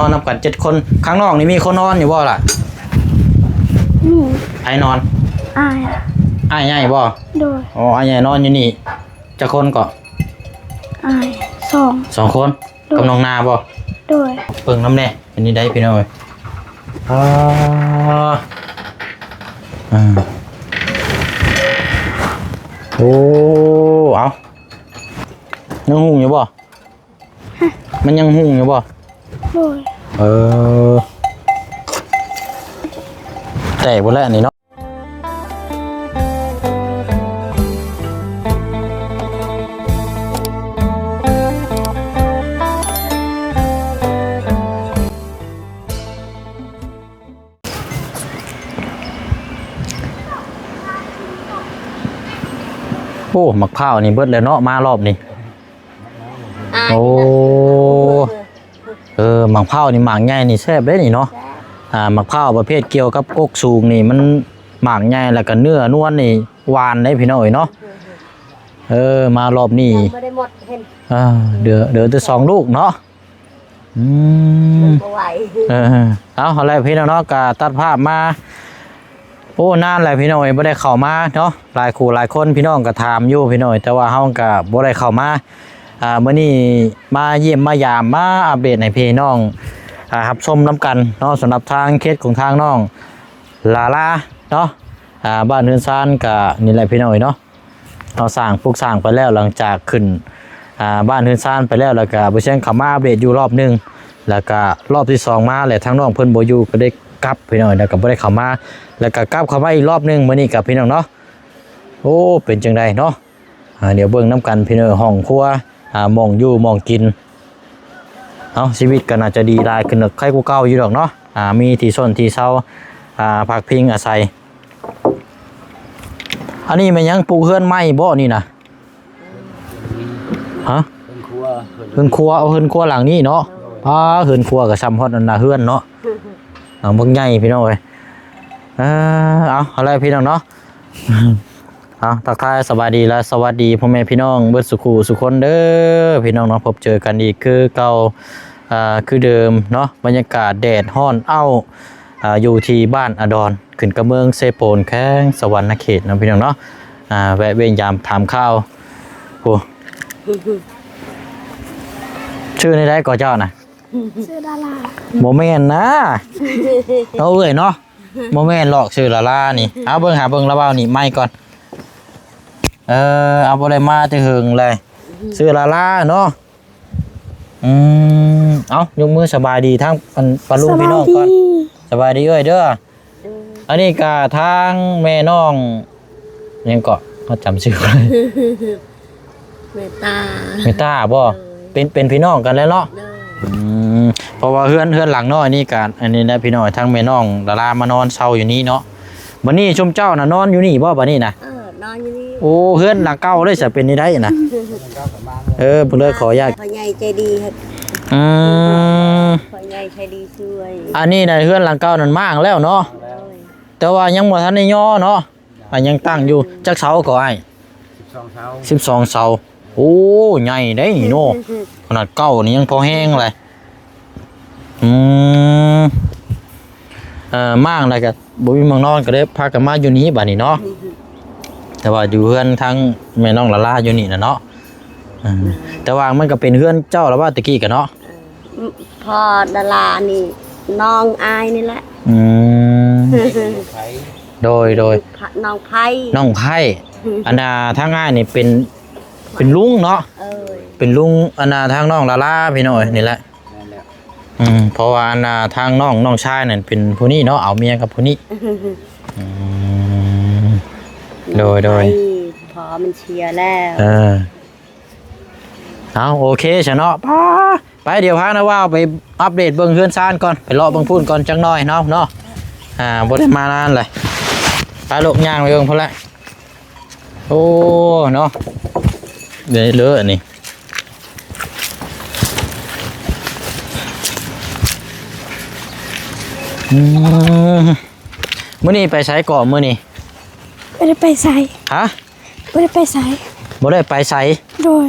นอนนับกัน7 คนข้างนอกนี่มีคนนอนอยู่บ่ล่ะไอ้นอนอ้ายใหญ่บ่โดยอ๋ออ้ายใหญ่นอนอยู่นี่จะคนก็อ้าย2 คนกับน้องนาบ่โดยเบิ่งน้ำแน่เป็นนี่ได้พี่น้อยโอ้เอายังหุ่งอยู่บ่มันยังหุ่งอยู่บ่โดยแต่บ่แล้วนี่เนาะโอ้หมักพร้าวนี่เบิดแล้วเนาะมารอบนี้โอ้หมักพร้าวนี่หมากใหญ่นี่แซ่บเด้นี่เนาะหมักพร้าวประเภทเกี่ยวกับกกสูงนี่มันหมากใหญ่แล้วก็เนื้อนวลนี่หวานได้พี่น้อยเนาะมารอบนี้ไม่ได้หมดเห็นเดือแต่2 ลูกเนาะเอาอะไรพี่น้องเนาะก็ตัดภาพมาโอ้นานแล้วพี่น้อยบ่ได้เข้ามาเนาะหลายคู่หลายคนพี่น้องก็ถามอยู่พี่น้อยแต่ว่าเฮาก็บ่ได้เข้ามามื้อนี้มาเยี่ยมมายามมาอัปเดตให้พี่น้องรับชมนํกันเนาะสำหรับทางเคสของทางน้องลาเนาะบ้านเฮือนซานก็นี่แหละพี่น้อยเนาะเราสร้างปลูกสร้างไปแล้วหลังจากขึ้นบ้านเฮือนซานไปแล้วก็บ่เชิงเข้ามาอัปเดตอยู่รอบนึงแล้วก็รอบที่2มาแหละทางน้องเพิ่นบ่อยู่ก็ได้กลับพี่น้อยแล้วก็บ่ได้เข้ามาแล้วก็กลับเข้ามาอีกรอบนึงมื้อนี้กับพี่น้องเนาะโอ้เป็นจังไดเนาะเดี๋ยวเบิ่งน้ำกันพี่น้องห้องครัวมองอยู่มองกินเอาชีวิตก็น่าจะดีหลายขึ้นใครกูเก่าอยู่ดอกเนาะมีที่ซ่อนที่เซาพักพิงอาศัยอันนี้มันยังปลูกเฮือนไม้บ่นี่นะฮะเฮือนครัวเอาเฮือนครัวหลังนี้เนาะเฮือนครัวกับซ้ำฮอดนั่นน่ะเฮือนเนาะบักใหญ่พี่น้องเอ้ยเอาอะไรพี่น้องเนาะทักทายสบายดีและสวัสดีพ่อแม่พี่น้องเบิดสุขสุขคนเด้อพี่น้องเนาะพบเจอกันอีกคือเก่าคือเดิมเนาะบรรยากาศแดดฮ้อนอยู่ที่บ้านอดรขึ้นกระเมืองเซโปนแข้งสวรรณเขตนะพี่น้องเนาะแวะเวียนยามถามข้าวโอ้ชื่อในได้ก่อเจ้านะชื่อดาราโมเมนนะเอาเลยเนาะโมเมนหลอกชื่อลาลานี่เอาเบิ่งหาเบิ่งระเบ้านี่ไม่ก่อนเอาอะไรมาจะหึงเลยชื่อลาลาเนาะเอายกมือสบายดีทั้งปลาลูกพี่น้องก่อนสบายดีเอ้ยเด้ออันนี้ก็ทางแม่น้องยังเกาะเขาจำชื่อเลยเมตาบ่เป็นพี่น้องกันแล้วเนาะเพราะว่าเฮือนหลังน้อยนี่กันอันนี้นะพี่น้อยทั้งแม่น้องดารามานอนเช่าอยู่นี่เนาะวันนี้ชมเจ้าน่ะนอนอยู่นี่บ่บัดนี้นะนอนอยู่นี่โอ้เฮือนหลังเก่าเลยจะเป็นนี่ได้นะเพิ่นเลยขอญาตพ่อใหญ่ใจดีครับพ่อใหญ่ใจดีช่วยอันนี้นะเฮือนหลังเก่านั่นมากแล้วเนาะแต่ว่ายังบ่ทันได้ย่อเนาะยังตั้งอยู่จักเสาก็อ้าย12 เสาโอ้ใหญ่ได้เนาะขนาดเก่านี่ยังพอแห้งเลยมากเลยก็บ่มีเมืองนอนก็ได้พากันมาอยู่นี้บัดนี้เนาะแต่ว่าอยู่เฮือนทั้งแม่น้องลาลาอยู่นี่นะเนาะแต่ว่ามันก็เป็นเฮือนเจ้าละว่าตะกี้กันเนาะพอดารานี่น้องอายนี่แหละโดยน้องไผ่อันน่ะทางง่ายนี่เป็นลุงเนาะเป็นลุงอันน่ะทางน้องลาลาพี่น้อยนี่แหละเพราะว่าอันน่ะทางน้องชายนั่นเป็นผู้นี้เนาะเอาเมียกับผู้นี้โดยพอมันเชียร์แล้วเอาโอเคเนาะไปเดี๋ยวพานะว่าไปอัปเดตเบิ่งเฮือนซ่านก่อนไปเลาะเบิ่งพูนก่อนจังน้อยเนาะบ่ได้มานานเลยไปลกย่างไปเบิ่งพุ่นละโอ้เนาะเดี๋ยวเลอะนี่มื้อนี้ไปไสก่อนมื้อนี้ไม่ได้ไปไสฮะไม่ได้ไปไสบ่ได้ไปไสโดย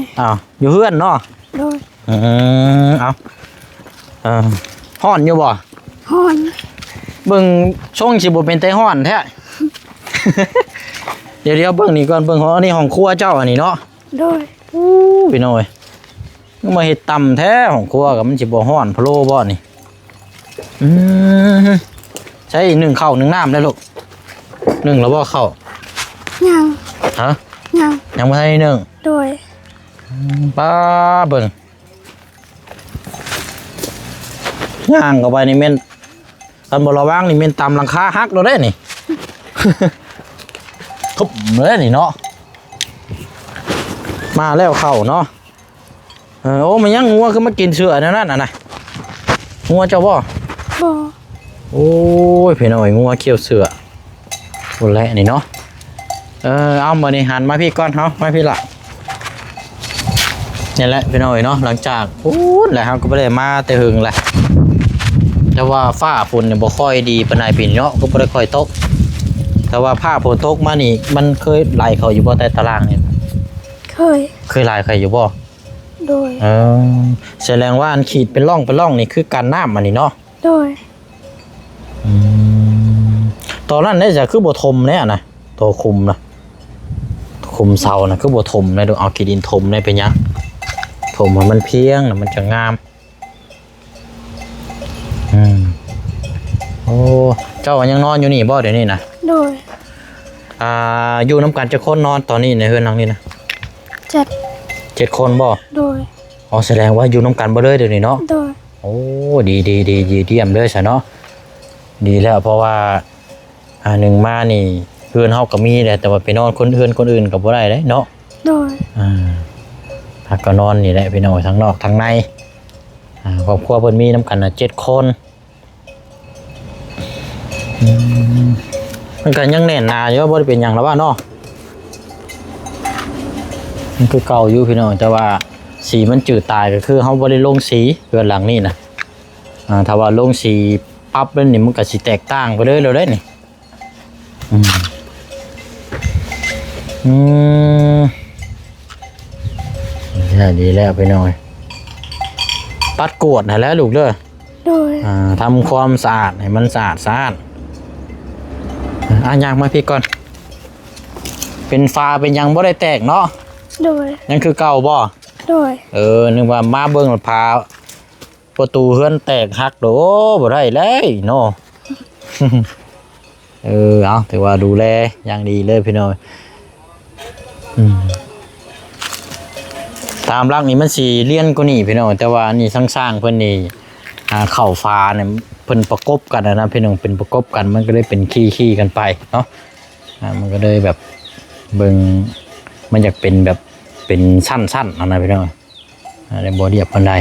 อยู่เฮือนเนาะโดยเอา ฮ้อนอยู่บ่ ฮ้อน เบิ่งช่วงสิบ่เป็นไตฮ้อนแท้ เดี๋ยวเบิ่งนี่ก่อนเบิ่งของอันนี้ของครัวเจ้าอันนี้เนาะ โดย พี่น้อยมันมาเฮ็ดตำแท้ของครัวกับมันสิบ่ฮ้อนพะโล้บ่นี่ใช่นึ่งข้าวนึ่งน้ำได้ลูกนึ่งแล้วบ่ข้าว ยัง ฮะ ยัง ยังบ่ทันได้นึ่ง โดย ป้าเบิ่งย่างเข้าไปนี่แม่นตอนบ่ระวังนี่แม่นตำหลังคาหักแล้วเด้นี่ ทุบเลยนี่เนาะมาแล้วเข้าเนาะโอ้มันยังงัวคือมากินเสือนั่นน่ะนะงัวเจ้าบ่ บ่ โอ้ยพี่น้อยงัวเขี้ยวเสือคนแรกนี่เนาะเอามานี่หันมาพี่ก่อนเฮามาพี่ละนี่แหละพี่น้อยเนาะหลังจากพูดแล้วครับก็บ่ได้มาแต่หึงแหละแต่ว่าฟ้าฝนเนี่ยบ่ค่อยดีปานใดปีนี้เนาะก็บ่ได้ค่อยตกแต่ว่าผ้าฝนตกมานี่มันเคยไหลเข้าอยู่บ่ใต้ตารางนี่ เคย ไหลเข้าอยู่บ่ โดย แสดงว่าอันขีดเป็นร่องนี่คือการน้ำมันนี่เนาะ โดย ตอนนั้นเนี่ยจะคือบ่ทมเนี่ยนะตัวคุมนะคุมเสานะคือบ่ทมนะดูเอาขีดินทมได้เป็นยังทมให้มันเพียงนะมันจะงามโอ้เจ้ายังนอนอยู่นี่บ่เดี๋ยวนี้นะ โดย อยู่น้ำกันจะคนนอนตอนนี้ในเฮือนหลังนี้นะ 7 คนบ่ โดย อ๋อแสดงว่าอยู่น้ำกันบ่เลยเดี๋ยวนี้เนาะ โดย โอ้ดีเยี่ยมเลยใช่เนาะดีแล้วเพราะว่าหนึ่งมานี่เพื่อนเฮาก็มีแหละแต่ว่าไปนอนคนอื่นก็บ่ได้เด้เนาะ โดย ถ้าก็นอนนี่แหละพี่น้อยทั้งนอกทั้งในครอบครัวเพิ่นมีน้ำกัน7 คนมันก็ยังแน่นหนาอยู่บ่ได้เป็นหยังแล้วว่าเนาะมันคือเก่าอยู่พี่น้อยแต่ว่าสีมันจืดตายก็คือเฮาบ่ได้ลงสีเพื่อนหลังนี่นะถ้าว่าลงสีปั๊บแล้วนี่มันก็สิแตกต่างไปเลยแล้วได้นี่ดีแล้วพี่น้อยปัดกวดให้แล้วลูกเด้อ โดย ทำความสะอาดให้มันสะอาดย่างมาพี่ก่อนเป็นฟ้าเป็นยังบ่ได้แตกเนาะ โดย ยังคือเก่าบ่ โดย นึกว่ามาเบิ่งรถพาประตูเฮือนแตกหักโดบ่ได้เลยเนาะ เอาถือว่าดูแลอย่างดีเลยพี่น้อยตามรักนี่มันสีเลี่ยนกว่านี่พี่น้อยแต่ว่านี่สร้างเพิ่นนี่เข่าฟ้าเนี่ยเพิ่นประกบกันนะพี่น้องเป็นประกบกันมันก็เลยเป็นขี้กันไปเนาะมันก็เลยแบบเบิ่งมันอยากเป็นแบบเป็นสั้นๆนะพี่น้องในบ่เรียบปานใด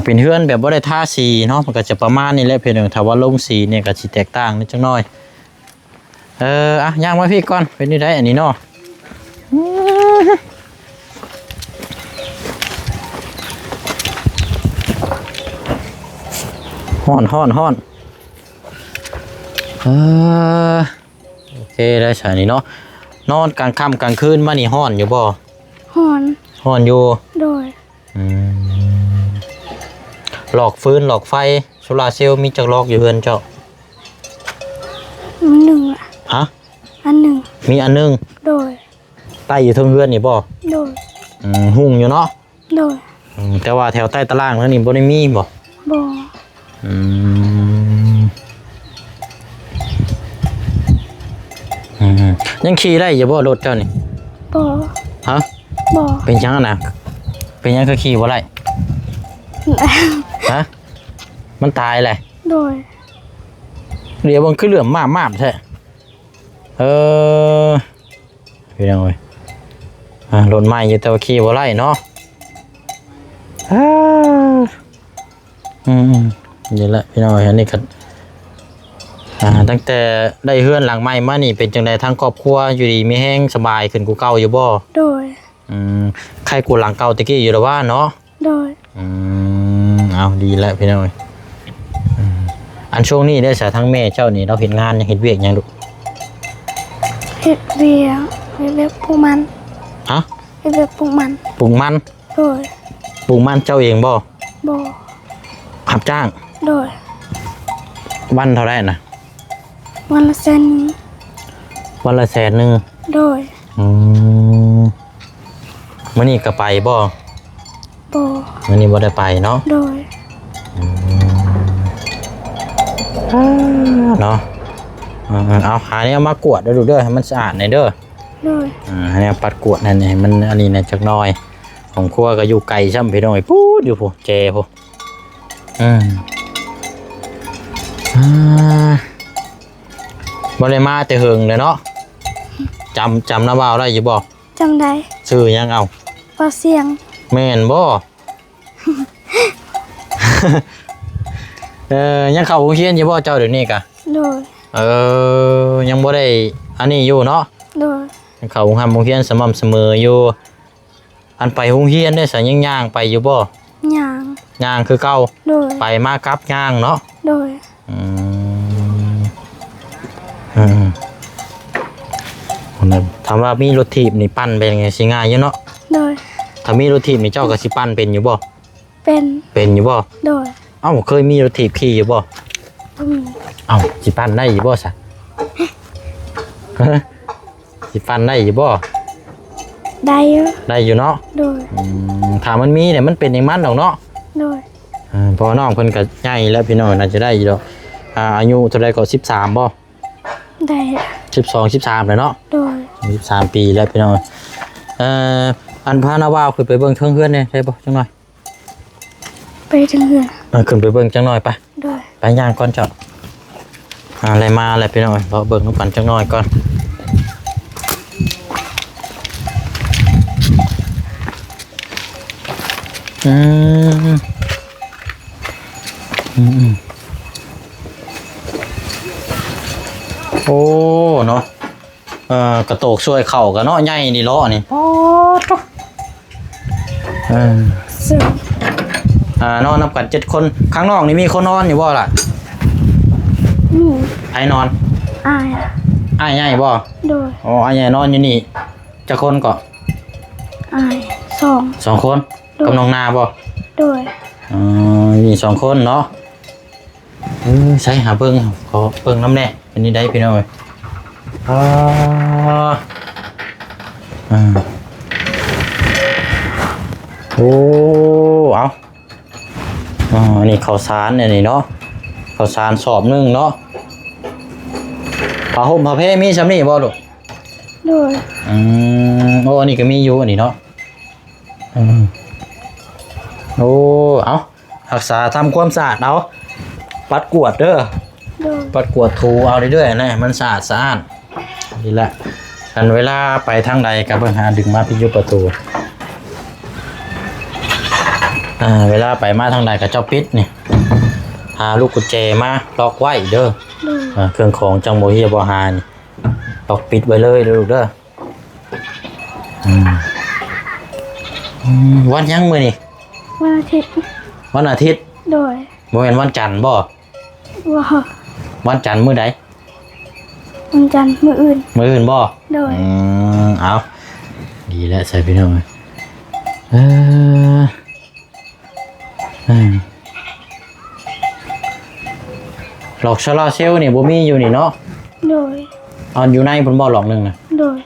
เป็นเฮือนแบบบ่ได้ทาสีเนาะมันก็จะประมาณนี้แหละพี่น้องถ้าว่าลงสีเนี่ยก็สิแตกต่างนิดจังน้อยย่างมาพี่ก่อนเป็นนี่ได้อันนี้เนาะฮ้อนโอเคได้ใช่นี่เนาะนอนกลางค่ำกลางคืนมานี่ฮ้อนอยู่บ่ ฮ้อนอยู่ โดย หลอกฟืนหลอกไฟโซลาร์เซลล์มีจักรลอกอยู่เฮือนเจ้า หนึ่ง ฮะ อันหนึ่ง มีอันนึง โดย ใต้อยู่เทิงเฮือนนี่บ่ โดย หุ่งอยู่เนาะ โดย แต่ว่าแถวใต้ตารางแล้วนี่บ่ได้มีบ่ บ่ ยังขี่ได้อยู่บ่รถเจ้านี่ บ่ ฮะ บ่ เป็นจังน่ะเป็นยังคือขี่บ่ได้ฮะมันตายแหละ โดย เดี๋ยวมันคือเหลื่อมมากๆใช่พี่น้องเอ้ยรถใหม่อยู่แต่ว่าขี่บ่ได้เนาะนี่แหละพี่น้องอันนี้ก็ตั้งแต่ได้เฮือนหลังใหม่มานี่เป็นจังไดทั้งครอบครัวอยู่ดีมีแห้งสบายขึ้นกูเก่าอยู่บ่ โดย ใครกูหลังเก่าตะกี้อยู่แล้วว่าเนาะ โดย เอาดีแล้วพี่น้อยอันช่วงนี้ได้สาทั้งแม่เจ้านี่เราเห็นงานยังเห็นเวียกยังลูก เฮ็ดเวียกปลูกมัน ฮะ เฮ็ดเวียกปลูกมัน ปลูกมัน โดย ปลูกมันเจ้าเองบ่ บ่ ขับจ้าง โดย วันเท่าไหร่นะ วันละแสนหนึ่ง วันละ100,000 โดย มื้อนี้ก็ไปบ่ โบ มื้อนี้บ่ได้ไปเนาะ โดย เนาะเอาหาเนี่ยมากวดเด้อลูกเด้อให้มันสะอาดหน่อยเด้อ โดย ให้เนี่ยปัดกวดนั่นให้มันอันนี้เนี่ยจักหน่อยของครัวก็อยู่ไกลช่ำพี่น้อยปู๊ดอยู่พุ่นเจพุ่นบ่ได้มาแต่เฮิงเลยเนาะจำน้าบ่าวได้อยู่บ่ จำได้ ชื่อยังเอา เบาเสียง แม่นบ่ ยังเข้าโรงเรียนอยู่บ่เจ้าเดี๋ยวนี้กะ โดย ยังบ่ได้อันนี้อยู่เนาะ โดย ยังเข้าโรงเรียนสม่ำเสมออยู่อันไปโรงเรียนได้สัญย่างไปอยู่บ่ หยาง ย่างคือเก่า โดย ไปมากลับย่างเนาะ โดย ถามว่ามีรถถีบนี่ปั้นเป็นไงสิง่ายอยู่เนาะ โดย ถ้ามีรถถีบนี่เจ้าก็สิปั้นเป็นอยู่บ่ เป็น อยู่บ่ โดย เอ้าเคยมีรถถีบขี่อยู่บ่ บ่มี เอ้าสิปั้นได้อยู่บ่ซะ สิปั้นได้อยู่บ่ ได้เยอะ ได้อยู่เนาะ โดย ถ้ามันมีเนี่ยมันเป็นอย่างมันดอกเนาะ โดย พอน้องเพิ่นก็ใหญ่แล้วพี่น้องน่าจะได้อยู่ดอกอายุเท่าใดก็13บ่ ได้ 12 13แล้วเนาะ โดย 13ปีแล้วพี่น้องอันพานาว่าวขึ้นไปเบิ่งเทิงเฮือนเนี่ยได้บ่จังหน่อย ไปถึงเหือน ขึ้นไปเบิ่งจังหน่อยไป โดย ไปย่างก่อนเจ้าอะไรมาอะไรพี่น้องเราเบิ่งน้ำปั่นจังหน่อยก่อนโอ้เนาะกระโตกช่วยเข่ากันเนาะใหญ่นี่ล้อนี่ซึ่ง นอนนับกัน7 คนข้างนอกนี่มีคนนอนอยู่บ่ล่ะ นี่ ไอ้นอน อาย ไอ้ใหญ่บ่ โดย อ๋อไอ้ใหญ่นอนอยู่นี่จะคนก็ อาย2 คนกับน้องนาบ่ โดย มี2 คนเนาะใช้หาเบิ่งขอเบิ่งน้ำแน่เป็นนี่ได้พี่น้อยโอ้เอานี่ข้าวสารเนี่ยนี่เนาะข้าวสารสอบนึงเนาะผ้าห่มผ้าเพมีซำนี่บ่ลูก โดย โอ้อันนี้ก็มีอยู่อันนี้เนาะโอ้เอารักษาทำความสะอาดเอาปัดกวดเด้อ โดย ปัดกวดถูเอาเรื่อยๆนะมันสะอาดสะอ้านนี่แหละกันเวลาไปทางใดกับเพิ่นหาดึงมาพิยุประตูเวลาไปมาทางใดกับเจ้าปิดนี่หาลูกกุญแจมาล็อกไว้เด้อ โดย เครื่องของจังโมเฮียบอฮานี่ล็อกปิดไว้เลยเด้อลูกเด้อวันยังมื้อนี่ วันอาทิตย์ วันอาทิตย์ โดย บ่แม่นวันจันทร์บ่ ว่า วันจันทร์มื้อใด วันจันทร์มื้ออื่น มื้ออื่นบ่ โดย เอาดีแล้วใส่พี่น้องหลอกชะลอเซลนี่บ่มีอยู่นี่เนาะ โดย เอาอยู่ในเพิ่นบ่หลอกนึงน่ะ โดย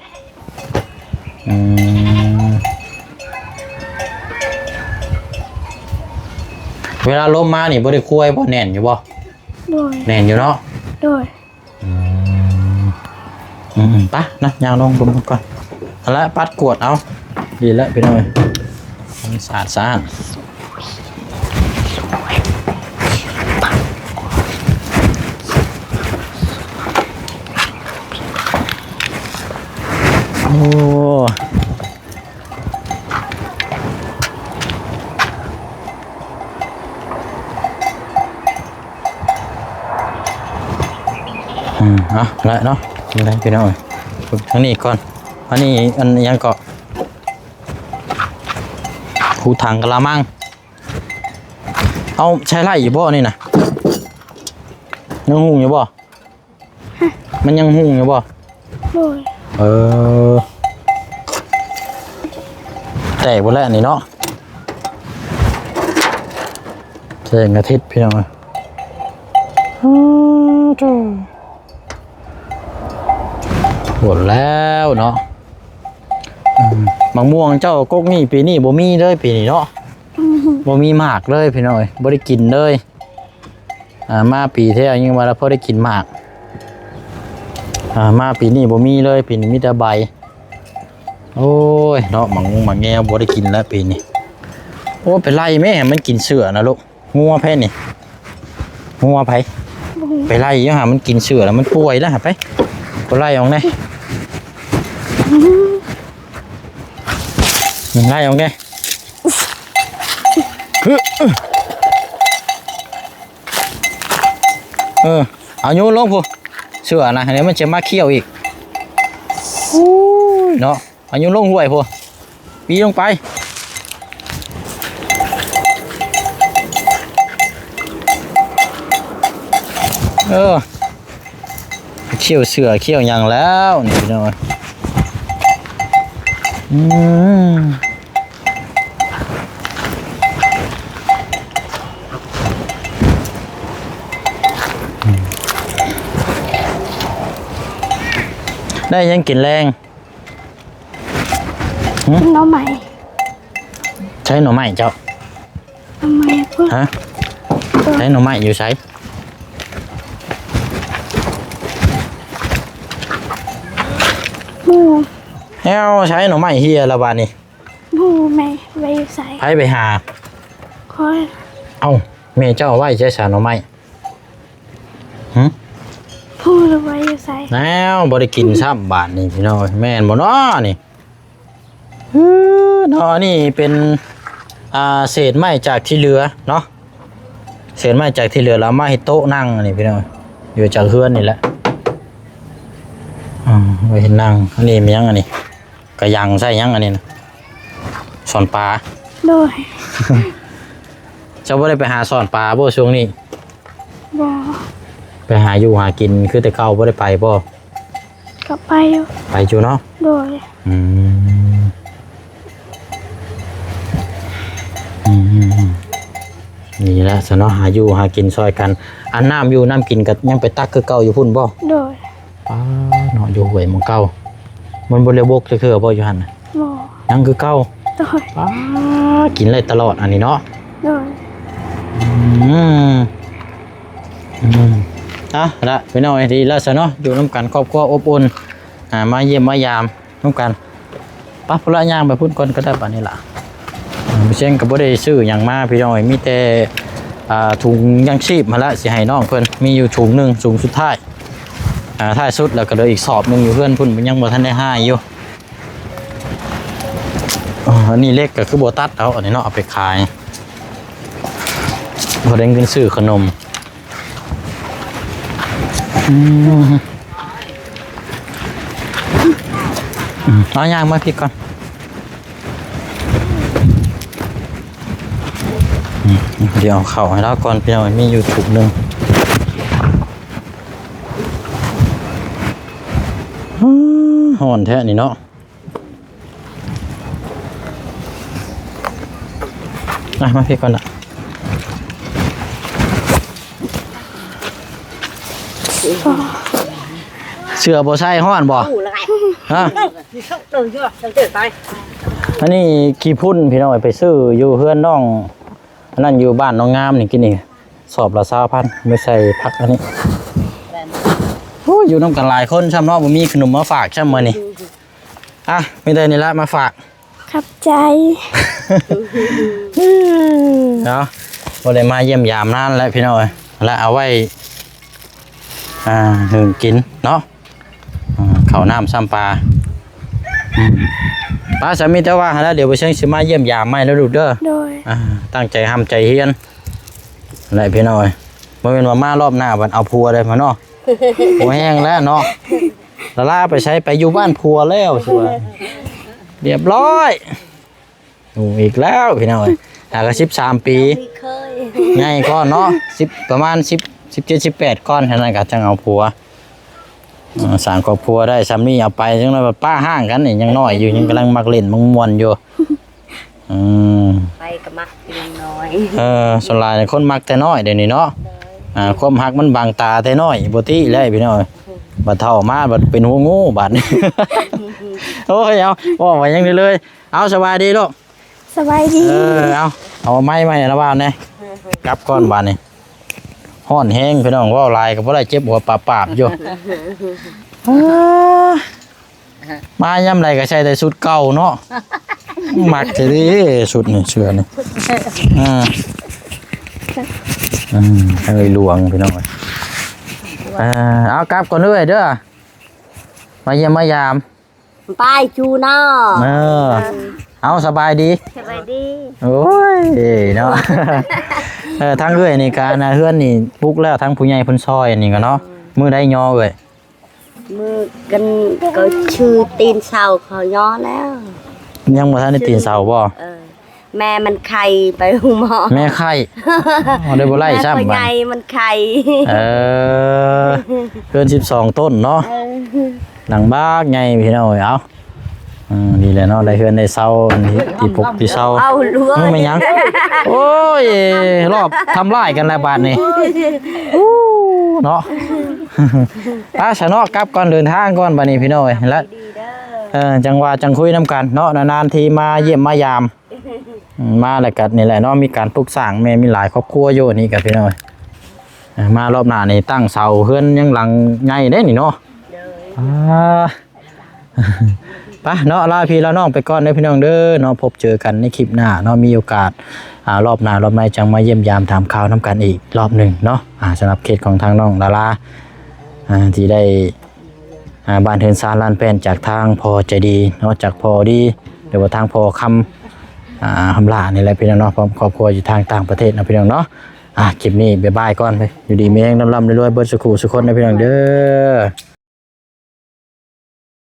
เวลาลมมานี่บ่ได้คุยบ่แน่นอยู่บ่ โดย แน่นอยู่เนาะ โดย ไปนะยางลงลงก่อนเอาละปัดกวดเอาดีแล้วพี่น้อยมันสะอาดสะอาดโอ้ละเนาะได้พี่น้อยทางนี้ก่อนอันนี้อันยังเกาะคูถังกะละมังเอาใช้ไล่อยู่บ่นี่นะยังหุ่งอยู่บ่มันยังหุ่งอยู่บ่ โดย แตกหมดแล้วนี่เนาะแสงอาทิตย์พี่น้อง หมดแล้วเนาะมะม่วงเจ้ากกนี่ปีนี้บ่มีเลยปีนี้เนาะบ่มีหมากเลยพี่น้อยบ่ได้กินเลยมาปีที่แล้วยังว่าแล้วพอได้กินหมากมาปีนี้บ่มีเลยปีนี้มีแต่ใบโอ้ยเนาะหมังแงวบ่ได้กินแล้วปีนี้โอ้ไปไล่แม่มันกินเสือนะลูกงัวแพ้นี่งัวไผไปไล่ยังหามันกินเสือแล้วมันป่วยแล้วหาไปก็ไล่ออกได้ไล่ออกได้เอาโยนลงพูเสือนะเดี๋ยวมันจะมาเคี่ยวอีกเนาะเอาโยนลงห่วยพูปีลงไปเคี่ยวเสือเคี่ยวยังแล้วนี่พี่น้องได้ยังกินแรง น้องใหม่ ใช้หน่อไม้เจ้า ทำไมเพื่อ ฮะใช้หน่อไม้อยู่ใช้ หมู แล้วใช้หน่อไม้เฮียละบาดนี่ หมูแม่ไว้ใส่ ไปหา คอย เอ้าแม่เจ้าไว้ใช้สารหน่อไม้ พูดไว้ใส่ แล้วบ่ได้กินซ้ำบาทนี่พี่น้องแม่นบ่เนาะนี่เนาะนี่เป็นเศษไม้จากที่เหลือเนาะเศษไม้จากที่เหลือแล้วมาให้โต๊ะนั่งนี่พี่น้องอยู่จากเฮือนนี่แหละไว้เห็นนั่งอันนี้มียังอันนี้กระยังใส่ยังอันนี้นะสอนปลา โดย เจ้าบ่ได้ไปหาสอนปลาบ่ช่วงนี้ บอ ไปหาอยู่หากินคือแต่เก่าบ่ได้ไปบ่ กลับไปอยู่ ไปอยู่เนาะ โดย นี่แหละสนอหาอยู่หากินซอยกันอันน้ำอยู่น้ำกินกับยังไปตักคือเก่าอยู่พุ่นบ่ โดย เนาะอยู่หวยหมองเก่ามันบ่ได้บกจะคือบ่อยู่หั่นน่ะ บอ ยังคือเก่า โดย กินเลยตลอดอันนี้เนาะ โดย ละไปหน่อยดีแล้วซะเนาะอยู่น้ำกันครอบครัวอบอุ่นมาเยี่ยมมายามน้ำกันปั๊บพละย่างไปพุ่นก่อนก็ได้ป่านนี้ล่ะไม่ใช่ก็บ่ได้ซื้ออย่างมาพี่น้อยมีแต่ถุงยังชีพมาละสิให้น้องเพิ่นมีอยู่ถุงหนึ่งถุงสุดท้ายท้ายสุดแล้วก็เหลืออีกสอบหนึ่งอยู่เพื่อนพุ่นมันยังบ่ทันได้ให้อยู่อันนี้เล็กก็คือโบตัดเอาอันนี้เนาะเอาไปขายพอได้เงินซื้อขนมเอาย่างมาพี่ก่อนเดี๋ยวเข่าให้เราก่อนพี่น้อยมีอยู่ถุงหนึ่งห่อนแท้นี่เนาะมาพี่ก่อนละเสือบ่ใช่ห้อนบ่ฮะอันนี้ขี้พุ่นพี่น้อยไปซื้ออยู่เพื่อนน้องอันนั้นอยู่บ้านน้องงามนี่กินนี่สอบละ20,000ไม่ใส่พักอันนี้โอ้อยู่น้ำกันหลายคนช่ำเนาะบ่มีขนมมาฝากช่ำมื้อนี้ไม่ได้นี่ละมาฝาก ขับใจ เนาะบ่ได้มาเยี่ยมยามนานแล้วพี่น้อยแล้วเอาไว้ถึงกินเนาะข้าวน้ำซ้ำปลาป้าสามีแต่ว่าแล้วเดี๋ยวไปเชิงสิมาเยี่ยมยามไม่แล้วลูกเด้อ โดย ตั้งใจห้ามใจเฮียนอะไรพี่น้อยบ่แม่นว่ามารอบหน้าบัดเอาผัวได้มาเนาะผัวแห้งแล้วเนาะละลาไปใช้ไปอยู่บ้านผัวแล้วสิว่าเรียบร้อยอีกแล้วพี่น้อยก็13 ปี เคย ง่ายก็เนาะประมาณ17 18ก้อนเท่านั้นก็จังเอาผัวสร้างครอบครัวได้ซ้ำนี่เอาไปจังได๋แบบป้าห้างกันนี่ยังน้อยอยู่ยังกำลังมักเล่นมักม่วนอยู่ไปกับมักกินน้อย ส่วนหลายคนมักแต่น้อยเดี๋ยวนี้เนาะ ความหักมันบางตาแต่น้อยบ่ติแล้วพี่น้องบัดเฒ่ามาบัดเป็นหัวงูบัด โอ้ยเอาว่าไว้ยังนี้เลยเอาสบายดีลูก สบายดี เอาไม้มาให้นะบ้านนี่กลับก่อนบ้านนี่ฮ้อนแห้งพี่น้องว่าลายก็บ่ได้เจ็บหัวปาบๆอยู่ มายามใดก็ใช้แต่สุดเก่าเนาะมักจะดิสุดนี่เชื่อนี่เอ้ยหลวงพี่น้องเอากลับก่อนด้วยเด้อมาเยี่ยมมายาม ไปจูเนาะ เอาสบายดี สบายดี โอ้ยเนาะ ทั้งเอ้ยนี่การเฮือนนี่ปลุกแล้วทั้งผู้ใหญ่เพิ่นซอยนี่ก็เนาะมื้อได้ย่อเอ้ย มือกันก็ชื่อตีนเสาเขาย้อแล้ว ยังบ่ทันได้ตีนเสาบ่ แม่มันไข่ไปหูหมอ แม่ไข่ได้บ่ไล่ซ้ำ แม่ บั ให ด ญ่มันไข่ เกิน12ต้นเนาะหลังบ้ากใหญ่พี่น้องเอาดีเลยเนาะได้เฮือนได้เสาที่ปกที่เสา เอาลัว ไม่ยังโอ้ยรอบทำลายกันแล้วบาดนี้เนาะป้าชะเนาะกลับก่อนเดินทางก่อนบัดนี้พี่น้องแล้วจังว่าจังคุยน้ำกันเนาะนานๆทีมาเยี่ยมมายามมาแล้วกันนี่แหละเนาะมีการปลูกสร้างแม่มีหลายครอบครัวอยู่นี่กับพี่น้องมารอบหน้านี่ตั้งเสาเฮือนยังหลังใหญ่ได้นี่เนาะไปเนาะลาพี่ลาน้องไปก่อนเด้อพี่น้องเด้อเนาะพบเจอกันในคลิปหน้าเนาะมีโอกาสรอบหน้ารอบในจังมาเยี่ยมยามถามข่าวน้ำกันอีกรอบหนึ่งเนาะสำหรับเขตของทางน้องดาราที่ได้บ้านเทินซานลานแป้นจากทางพอใจดีเนาะจากพอดีหรือว่าทางพอคำลานี่แหละพี่น้องเนาะพร้อมครอบครัวอยู่ทางต่างประเทศนะพี่น้องเนาะคลิปนี้บ๊ายบายก่อนไปอยู่ดีมีแรงลำๆรวยๆเบิดสุขุสุขคนนะพี่น้องเด้อ